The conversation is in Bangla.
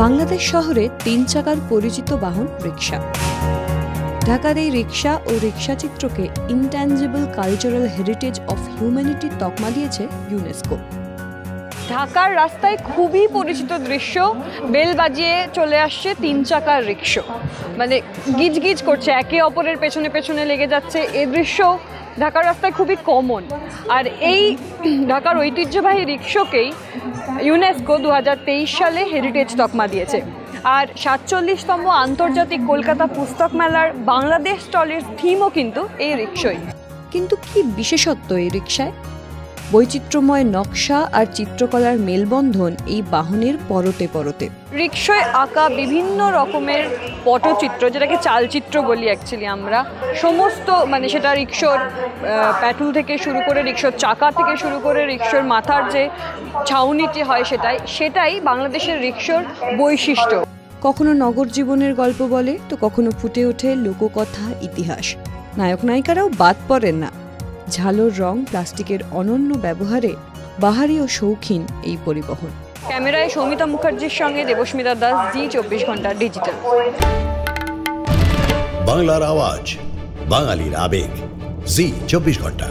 বাংলাদেশ শহরে ৩ চাকার পরিচিত বাহন রিকশা। ঢাকার এই রিকশা ও রিকশা চিত্রকে intangible cultural heritage of humanity তকমা দিয়েছে ইউনেস্কো। ঢাকার রাস্তায় খুবই পরিচিত দৃশ্য, বেল বাজিয়ে চলে আসছে ৩ চাকার রিকশা, মানে গিজ গিজ করছে, একে অপরের পেছনে পেছনে লেগে যাচ্ছে। এই দৃশ্য ঢাকার রাস্তায় খুবই কমন। আর এই ঢাকার ঐতিহ্যবাহী রিকশাকেই ইউনেস্কো ২০২৩ সালে হেরিটেজ তকমা দিয়েছে। আর ৪৭তম আন্তর্জাতিক কলকাতা পুস্তক মেলার বাংলাদেশ স্টলের থিমও কিন্তু এই রিকশাই। কিন্তু কি বিশেষত্ব এই রিকশায়? বৈচিত্র্যময় নকশা আর চিত্রকলার মেলবন্ধন এই বাহনের পরতে পরতে। রিকশায় আঁকা বিভিন্ন রকমের পটচিত্র, যেটাকে চালচিত্র বলি অ্যাকচুয়ালি আমরা, সমস্ত মানে সেটা রিকশার প্যাটুল থেকে শুরু করে রিকশার চাকা থেকে শুরু করে রিকশার মাথার যে ছাউনিটি হয় সেটাই বাংলাদেশের রিকশার বৈশিষ্ট্য। কখনো নগর জীবনের গল্প বলে, তো কখনো ফুটে ওঠে লোককথা, ইতিহাস। নায়ক নায়িকারাও বাদ পড়েন না। ঝালোর রং, প্লাস্টিকের অনন্য ব্যবহারে বাহারি ও শৌখিন এই পরিবহন। ক্যামেরায় সৌমিতা মুখার্জির সঙ্গে দেবস্মিতা দাস, জি24 ঘন্টা ডিজিটাল। বাংলার আওয়াজ, বাঙালির আবেগ, জি24 ঘন্টা।